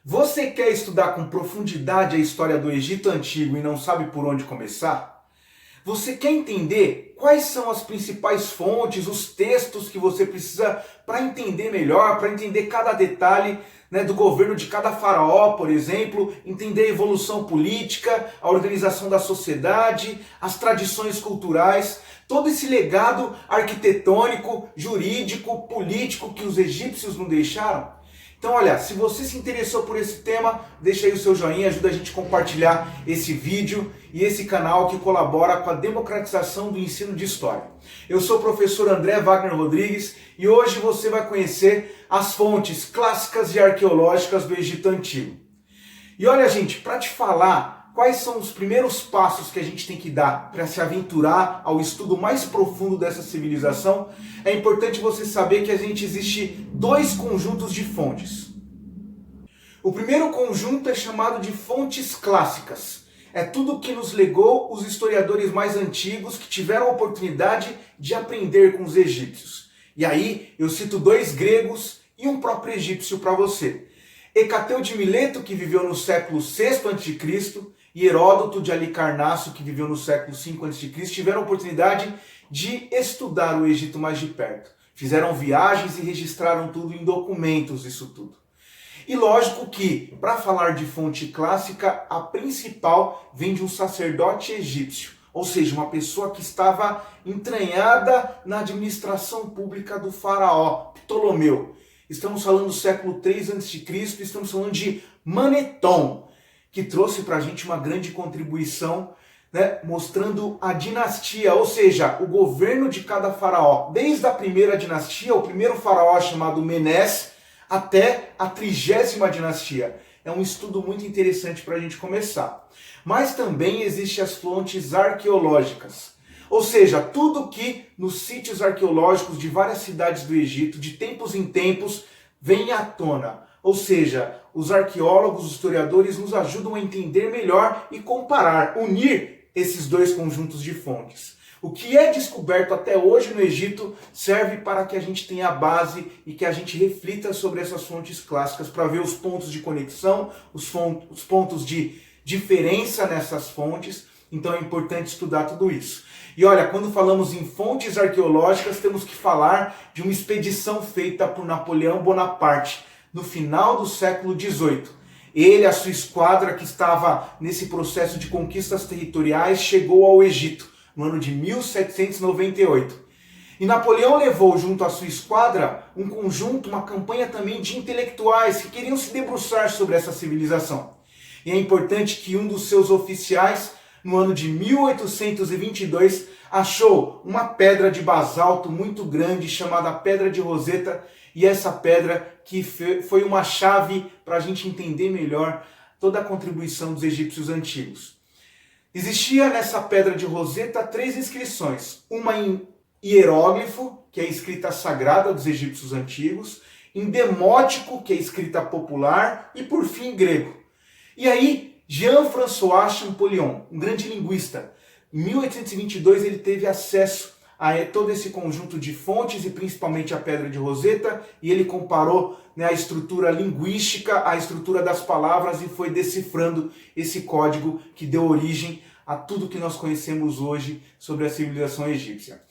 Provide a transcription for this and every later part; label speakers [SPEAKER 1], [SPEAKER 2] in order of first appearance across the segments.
[SPEAKER 1] Você quer estudar com profundidade a história do Egito Antigo e não sabe por onde começar? Você quer entender quais são as principais fontes, os textos que você precisa para entender melhor, para entender cada detalhe, do governo de cada faraó, por exemplo, entender a evolução política, a organização da sociedade, as tradições culturais, todo esse legado arquitetônico, jurídico, político que os egípcios não deixaram? Então olha, se você se interessou por esse tema, deixa aí o seu joinha, ajuda a gente a compartilhar esse vídeo e esse canal que colabora com a democratização do ensino de história. Eu sou o professor André Wagner Rodrigues e hoje você vai conhecer as fontes clássicas e arqueológicas do Egito Antigo. E olha, gente, para te falar quais são os primeiros passos que a gente tem que dar para se aventurar ao estudo mais profundo dessa civilização, é importante você saber que existe dois conjuntos de fontes. O primeiro conjunto é chamado de fontes clássicas. É tudo que nos legou os historiadores mais antigos que tiveram a oportunidade de aprender com os egípcios. E aí eu cito dois gregos e um próprio egípcio para você. Hecateu de Mileto, que viveu no século VI a.C., e Heródoto de Alicarnasso, que viveu no século V a.C., tiveram a oportunidade de estudar o Egito mais de perto. Fizeram viagens e registraram tudo em documentos, isso tudo. E lógico que, para falar de fonte clássica, a principal vem de um sacerdote egípcio, ou seja, uma pessoa que estava entranhada na administração pública do faraó Ptolomeu. Estamos falando do século III a.C., estamos falando de Maneton, que trouxe para a gente uma grande contribuição, mostrando a dinastia, ou seja, o governo de cada faraó, desde a primeira dinastia, o primeiro faraó chamado Menés, até a 30ª dinastia. É um estudo muito interessante para a gente começar. Mas também existem as fontes arqueológicas, ou seja, tudo que nos sítios arqueológicos de várias cidades do Egito, de tempos em tempos, vem à tona. Ou seja, os arqueólogos, os historiadores nos ajudam a entender melhor e comparar, unir esses dois conjuntos de fontes. O que é descoberto até hoje no Egito serve para que a gente tenha a base e que a gente reflita sobre essas fontes clássicas para ver os pontos de conexão, os pontos de diferença nessas fontes. Então é importante estudar tudo isso. E olha, quando falamos em fontes arqueológicas, temos que falar de uma expedição feita por Napoleão Bonaparte no final do século XVIII. Ele e a sua esquadra, que estava nesse processo de conquistas territoriais, chegou ao Egito no ano de 1798. E Napoleão levou junto à sua esquadra um conjunto, uma campanha também de intelectuais que queriam se debruçar sobre essa civilização. E é importante que um dos seus oficiais, no ano de 1822, achou uma pedra de basalto muito grande chamada Pedra de Roseta, e essa pedra que foi uma chave para a gente entender melhor toda a contribuição dos egípcios antigos. Existia nessa Pedra de Roseta 3 inscrições, uma em hieróglifo, que é a escrita sagrada dos egípcios antigos, em demótico, que é a escrita popular, e por fim grego. E aí, Jean-François Champollion, um grande linguista, em 1822 ele teve acesso a todo esse conjunto de fontes e principalmente a Pedra de Roseta, e ele comparou a estrutura linguística, a estrutura das palavras e foi decifrando esse código que deu origem a tudo que nós conhecemos hoje sobre a civilização egípcia.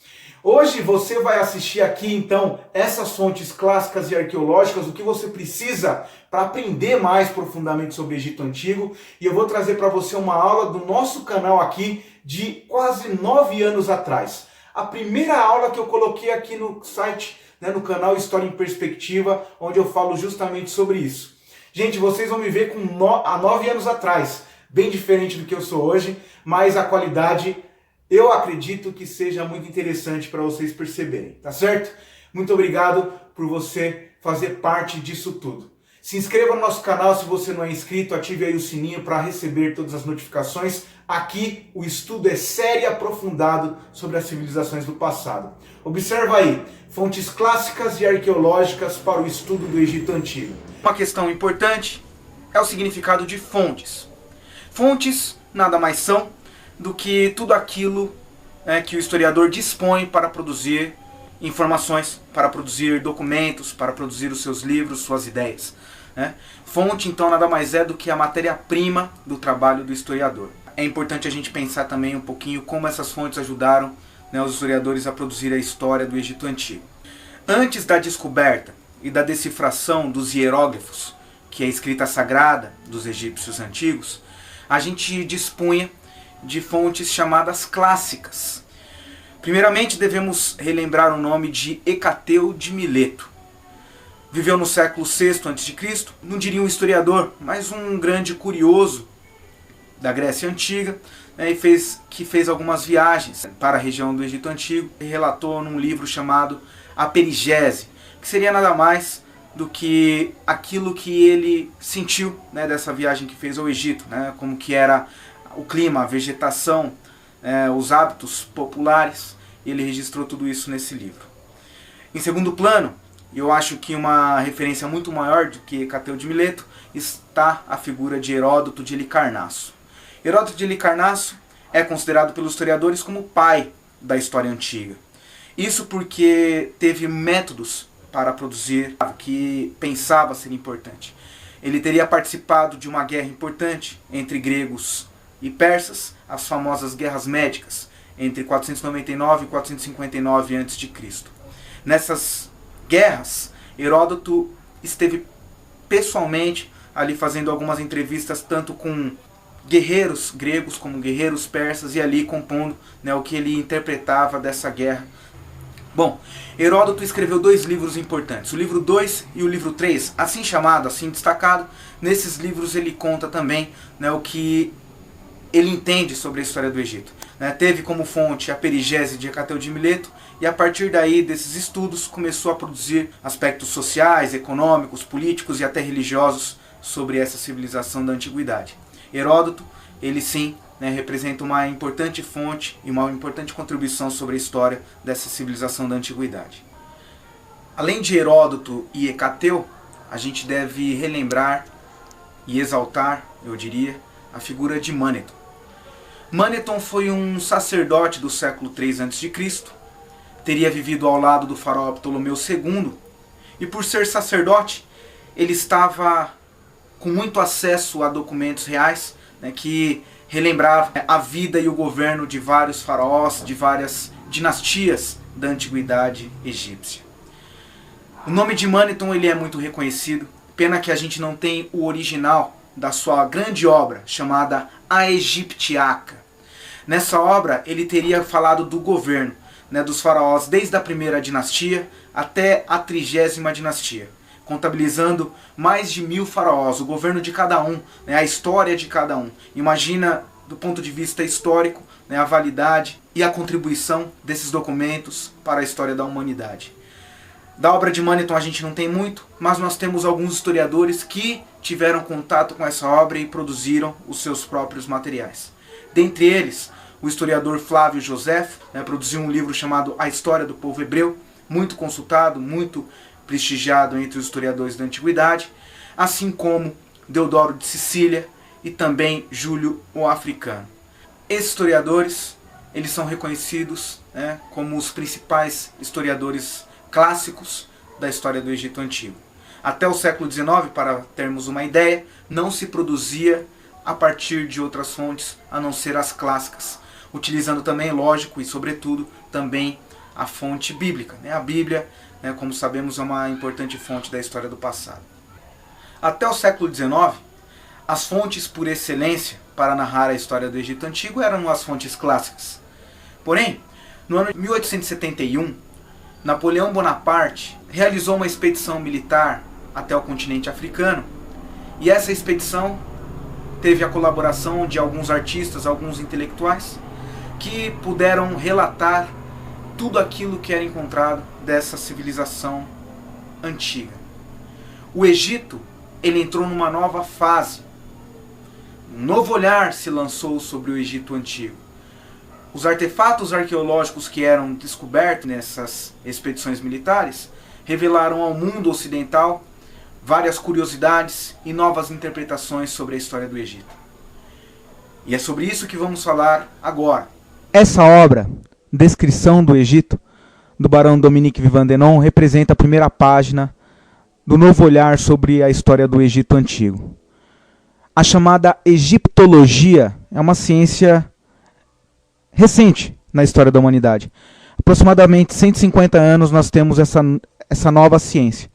[SPEAKER 1] Hoje você vai assistir aqui então essas fontes clássicas e arqueológicas, o que você precisa para aprender mais profundamente sobre o Egito Antigo, e eu vou trazer para você uma aula do nosso canal aqui de quase 9 anos atrás. A primeira aula que eu coloquei aqui no site, no canal História em Perspectiva, onde eu falo justamente sobre isso. Gente, vocês vão me ver há 9 anos atrás, bem diferente do que eu sou hoje, mas a qualidade eu acredito que seja muito interessante para vocês perceberem, tá certo? Muito obrigado por você fazer parte disso tudo. Se inscreva no nosso canal se você não é inscrito, ative aí o sininho para receber todas as notificações. Aqui o estudo é sério e aprofundado sobre as civilizações do passado. Observa aí, fontes clássicas e arqueológicas para o estudo do Egito Antigo. Uma questão importante é o significado de fontes. Fontes nada mais são do que tudo aquilo que o historiador dispõe para produzir informações, para produzir documentos, para produzir os seus livros, suas ideias. né? Fonte, então, nada mais é do que a matéria-prima do trabalho do historiador. É importante a gente pensar também um pouquinho como essas fontes ajudaram, né, os historiadores a produzir a história do Egito Antigo. Antes da descoberta e da decifração dos hieróglifos, que é a escrita sagrada dos egípcios antigos, a gente dispunha de fontes chamadas clássicas. Primeiramente, devemos relembrar o nome de Hecateu de Mileto. Viveu no século VI a.C., não diria um historiador, mas um grande curioso da Grécia Antiga, né, que fez algumas viagens para a região do Egito Antigo e relatou num livro chamado A Perigese, que seria nada mais do que aquilo que ele sentiu, né, dessa viagem que fez ao Egito, né, como que era o clima, a vegetação, os hábitos populares. Ele registrou tudo isso nesse livro. Em segundo plano, eu acho que uma referência muito maior do que Hecateu de Mileto está a figura de Heródoto de Halicarnasso. Heródoto de Halicarnasso é considerado pelos historiadores como o pai da história antiga. Isso porque teve métodos para produzir o que pensava ser importante. Ele teria participado de uma guerra importante entre gregos e persas, as famosas guerras médicas, entre 499 e 459 a.C. Nessas guerras, Heródoto esteve pessoalmente ali fazendo algumas entrevistas tanto com guerreiros gregos como guerreiros persas e ali compondo, né, o que ele interpretava dessa guerra. Bom, Heródoto escreveu 2 livros importantes, o livro 2 e o livro 3, assim chamado, assim destacado. Nesses livros ele conta também, né, o que ele entende sobre a história do Egito. Teve como fonte a Perigese de Hecateu de Mileto e a partir daí desses estudos começou a produzir aspectos sociais, econômicos, políticos e até religiosos sobre essa civilização da antiguidade. Heródoto, ele sim, representa uma importante fonte e uma importante contribuição sobre a história dessa civilização da antiguidade. Além de Heródoto e Hecateu, a gente deve relembrar e exaltar, eu diria, a figura de Maneton. Maneton foi um sacerdote do século III a.C., teria vivido ao lado do faraó Ptolomeu II, e por ser sacerdote, ele estava com muito acesso a documentos reais, que relembravam a vida e o governo de vários faraós, de várias dinastias da antiguidade egípcia. O nome de Maneton ele é muito reconhecido, pena que a gente não tem o original da sua grande obra, chamada A Egiptiaca. Nessa obra, ele teria falado do governo, dos faraós desde a primeira dinastia até a 30ª dinastia, contabilizando mais de 1000 faraós, o governo de cada um, a história de cada um. Imagina, do ponto de vista histórico, a validade e a contribuição desses documentos para a história da humanidade. Da obra de Maneton a gente não tem muito, mas nós temos alguns historiadores que tiveram contato com essa obra e produziram os seus próprios materiais. Dentre eles, o historiador Flávio Joséfo produziu um livro chamado A História do Povo Hebreu, muito consultado, muito prestigiado entre os historiadores da antiguidade, assim como Deodoro de Sicília e também Júlio o Africano. Esses historiadores eles são reconhecidos como os principais historiadores clássicos da história do Egito Antigo. Até o século XIX, para termos uma ideia, não se produzia a partir de outras fontes a não ser as clássicas, utilizando também, lógico, e sobretudo também a fonte bíblica. A Bíblia, como sabemos, é uma importante fonte da história do passado. Até o século XIX, as fontes por excelência para narrar a história do Egito Antigo eram as fontes clássicas. Porém, no ano de 1871, Napoleão Bonaparte realizou uma expedição militar até o continente africano, e essa expedição teve a colaboração de alguns artistas, alguns intelectuais, que puderam relatar tudo aquilo que era encontrado dessa civilização antiga. O Egito, ele entrou numa nova fase. Um novo olhar se lançou sobre o Egito Antigo. Os artefatos arqueológicos que eram descobertos nessas expedições militares revelaram ao mundo ocidental várias curiosidades e novas interpretações sobre a história do Egito. E é sobre isso que vamos falar agora. Essa obra, Descrição do Egito, do barão Dominique Vivant Denon, representa a primeira página
[SPEAKER 2] do novo olhar sobre a história do Egito Antigo. A chamada egiptologia é uma ciência recente na história da humanidade. Aproximadamente 150 anos nós temos essa nova ciência.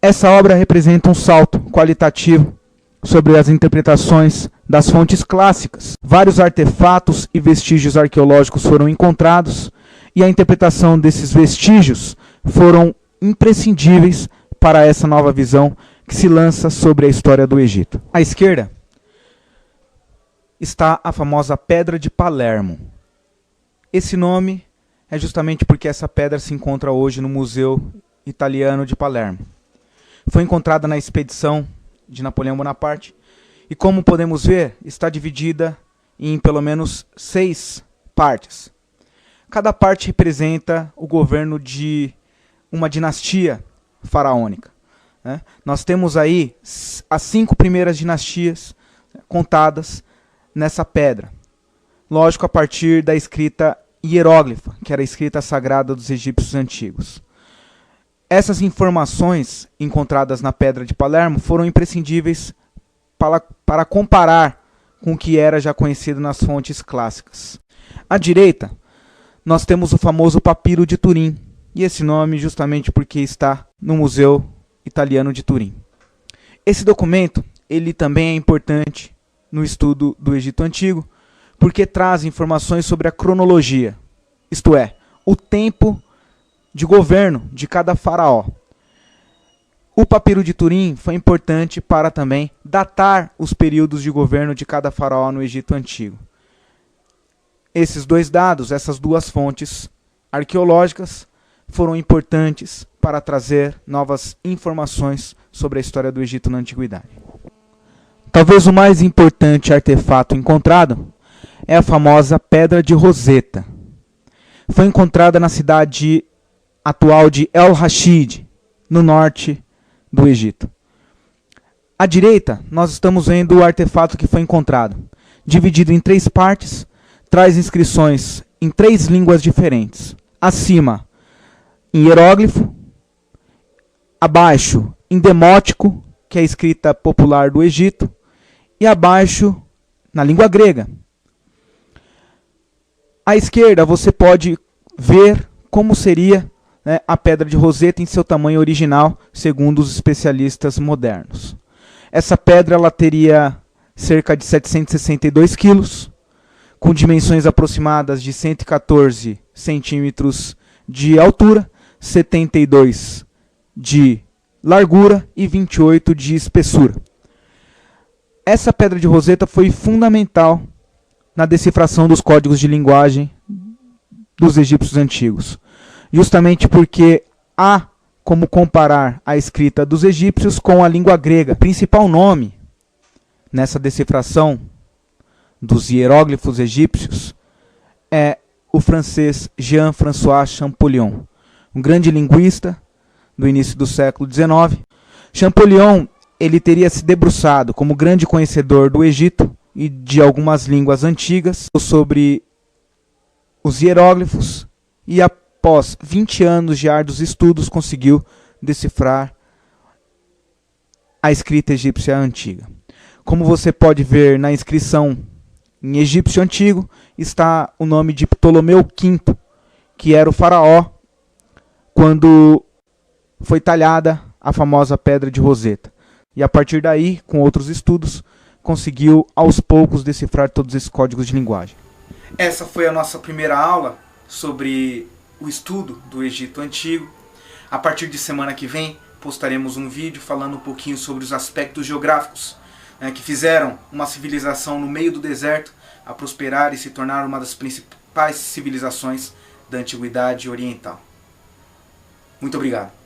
[SPEAKER 2] Essa obra representa um salto qualitativo sobre as interpretações das fontes clássicas. Vários artefatos e vestígios arqueológicos foram encontrados e a interpretação desses vestígios foram imprescindíveis para essa nova visão que se lança sobre a história do Egito. À esquerda está a famosa Pedra de Palermo. Esse nome é justamente porque essa pedra se encontra hoje no Museu Italiano de Palermo. Foi encontrada na expedição de Napoleão Bonaparte e, como podemos ver, está dividida em pelo menos 6 partes. Cada parte representa o governo de uma dinastia faraônica. Nós temos aí as 5 primeiras dinastias contadas nessa pedra. Lógico, a partir da escrita hieróglifa, que era a escrita sagrada dos egípcios antigos. Essas informações encontradas na Pedra de Palermo foram imprescindíveis para comparar com o que era já conhecido nas fontes clássicas. À direita, nós temos o famoso Papiro de Turim, e esse nome justamente porque está no Museu Italiano de Turim. Esse documento ele também é importante no estudo do Egito Antigo, porque traz informações sobre a cronologia, isto é, o tempo de governo de cada faraó. O Papiro de Turim foi importante para também datar os períodos de governo de cada faraó no Egito Antigo. Esses 2 dados, essas 2 fontes arqueológicas, foram importantes para trazer novas informações sobre a história do Egito na Antiguidade. Talvez o mais importante artefato encontrado é a famosa Pedra de Roseta. Foi encontrada na cidade atual de El Rashid, no norte do Egito. À direita, nós estamos vendo o artefato que foi encontrado. Dividido em 3 partes, traz inscrições em 3 línguas diferentes. Acima, em hieróglifo. Abaixo, em demótico, que é a escrita popular do Egito. E abaixo, na língua grega. À esquerda, você pode ver como seria a Pedra de Roseta em seu tamanho original, segundo os especialistas modernos. Essa pedra ela teria cerca de 762 quilos, com dimensões aproximadas de 114 centímetros de altura, 72 de largura e 28 de espessura. Essa Pedra de Roseta foi fundamental na decifração dos códigos de linguagem dos egípcios antigos, justamente porque há como comparar a escrita dos egípcios com a língua grega. O principal nome nessa decifração dos hieróglifos egípcios é o francês Jean-François Champollion, um grande linguista do início do século XIX. Champollion ele teria se debruçado como grande conhecedor do Egito e de algumas línguas antigas sobre os hieróglifos e após 20 anos de árduos estudos conseguiu decifrar a escrita egípcia antiga. Como você pode ver na inscrição em egípcio antigo, está o nome de Ptolomeu V, que era o faraó quando foi talhada a famosa Pedra de Roseta. E a partir daí, com outros estudos, conseguiu aos poucos decifrar todos esses códigos de linguagem. Essa foi a nossa primeira aula sobre o estudo do Egito Antigo. A partir de semana que vem, postaremos um vídeo falando um pouquinho sobre os aspectos geográficos que fizeram uma civilização no meio do deserto a prosperar e se tornar uma das principais civilizações da Antiguidade Oriental. Muito obrigado.